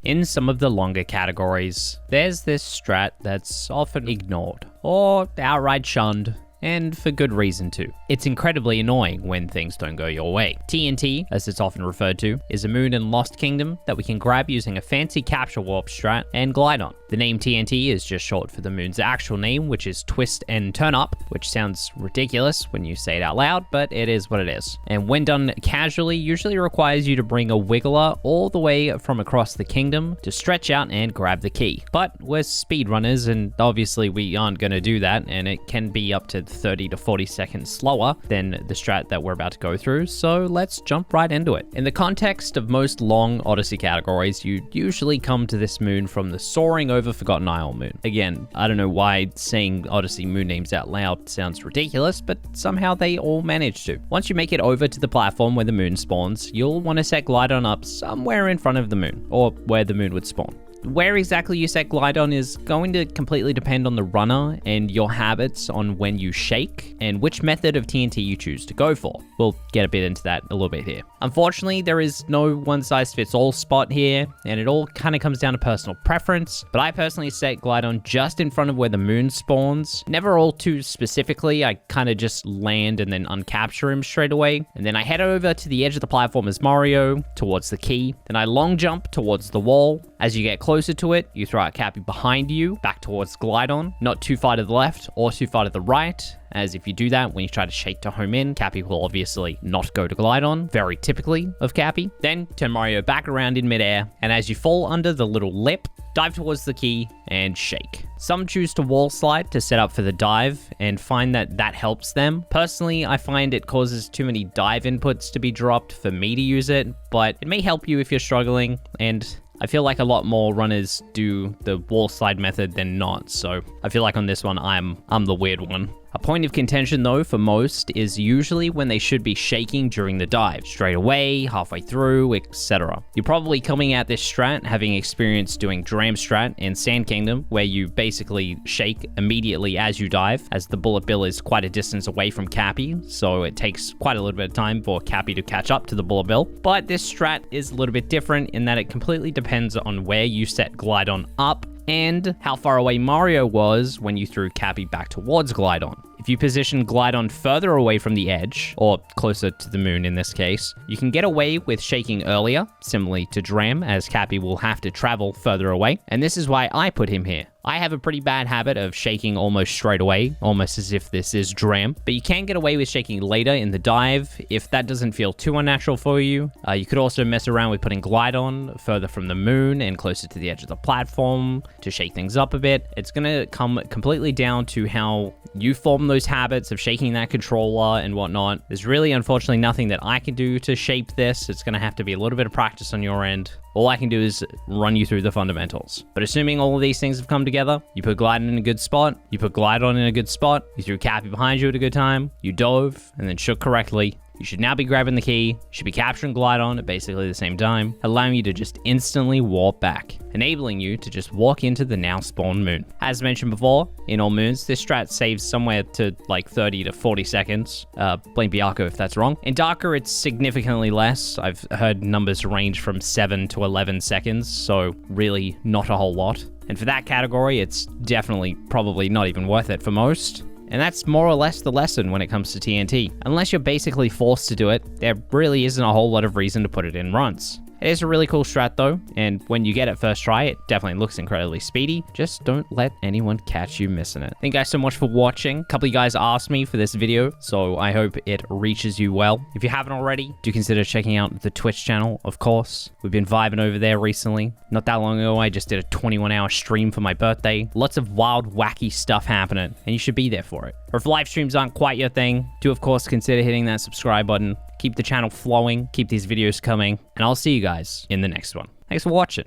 In some of the longer categories, there's this strat that's often ignored or outright shunned, and for good reason too. It's incredibly annoying when things don't go your way. TNT, as it's often referred to, is a moon in Lost Kingdom that we can grab using a fancy capture warp strat and glide on. The name TNT is just short for the moon's actual name, which is Twist and Turn Up, which sounds ridiculous when you say it out loud, but it is what it is. And when done casually, usually requires you to bring a wiggler all the way from across the kingdom to stretch out and grab the key. But we're speedrunners, and obviously we aren't going to do that, and it can be up to 30 to 40 seconds slower than the strat that we're about to go through, so let's jump right into it. In the context of most long Odyssey categories, you usually come to this moon from the soaring over Forgotten Isle moon. Again, I don't know why saying Odyssey moon names out loud sounds ridiculous, but somehow they all manage to. Once you make it over to the platform where the moon spawns, you'll want to set glydon up somewhere in front of the moon, or where the moon would spawn. Where exactly you set glydon is going to completely depend on the runner and your habits on when you shake and which method of TNT you choose to go for. We'll get a bit into that a little bit here. Unfortunately, there is no one-size-fits-all spot here, and it all kind of comes down to personal preference, but I personally set glydon just in front of where the moon spawns. Never all too specifically, I kind of just land and then uncapture him straight away, and then I head over to the edge of the platform as Mario, towards the key, then I long jump towards the wall. As you get closer to it, you throw out Cappy behind you, back towards glydon, not too far to the left or too far to the right, as if you do that, when you try to shake to home in, Cappy will obviously not go to glydon, very typically of Cappy. Then turn Mario back around in midair, and as you fall under the little lip, dive towards the key and shake. Some choose to wall slide to set up for the dive and find that that helps them. Personally, I find it causes too many dive inputs to be dropped for me to use it, but it may help you if you're struggling, and I feel like a lot more runners do the wall slide method than not, so I feel like on this one, I'm the weird one. A point of contention though for most is usually when they should be shaking during the dive, straight away, halfway through, etc. You're probably coming at this strat having experience doing Dram Strat in Sand Kingdom, where you basically shake immediately as you dive, as the bullet bill is quite a distance away from Cappy, so it takes quite a little bit of time for Cappy to catch up to the bullet bill. But this strat is a little bit different in that it completely depends on where you set glydon up and how far away Mario was when you threw Cappy back towards glydon. If you position glydon further away from the edge, or closer to the moon in this case, you can get away with shaking earlier, similarly to Dram, as Cappy will have to travel further away, and this is why I put him here. I have a pretty bad habit of shaking almost straight away, almost as if this is Dram, but you can get away with shaking later in the dive if that doesn't feel too unnatural for you. You could also mess around with putting glydon further from the moon and closer to the edge of the platform to shake things up a bit. It's going to come completely down to how you form those habits of shaking that controller and whatnot. There's really, unfortunately, nothing that I can do to shape this. It's going to have to be a little bit of practice on your end. All I can do is run you through the fundamentals. But assuming all of these things have come together, you put glydon in a good spot, you put glydon in a good spot, you threw Cappy behind you at a good time, you dove, and then shook correctly, you should now be grabbing the key, you should be capturing glydon at basically the same time, allowing you to just instantly warp back, enabling you to just walk into the now spawned moon. As mentioned before, in all moons, this strat saves somewhere to like 30 to 40 seconds. Blame Biarco if that's wrong. In Darker, it's significantly less. I've heard numbers range from 7 to 11 seconds, so really not a whole lot. And for that category, it's definitely probably not even worth it for most. And that's more or less the lesson when it comes to TNT. Unless you're basically forced to do it, there really isn't a whole lot of reason to put it in runs. It is a really cool strat though, and when you get it first try, it definitely looks incredibly speedy. Just don't let anyone catch you missing it. Thank you guys so much for watching. A couple of you guys asked me for this video, so I hope it reaches you well. If you haven't already, do consider checking out the Twitch channel, of course. We've been vibing over there recently. Not that long ago, I just did a 21-hour stream for my birthday. Lots of wild, wacky stuff happening, and you should be there for it. Or if live streams aren't quite your thing, do of course consider hitting that subscribe button. Keep the channel flowing, keep these videos coming, and I'll see you guys in the next one. Thanks for watching.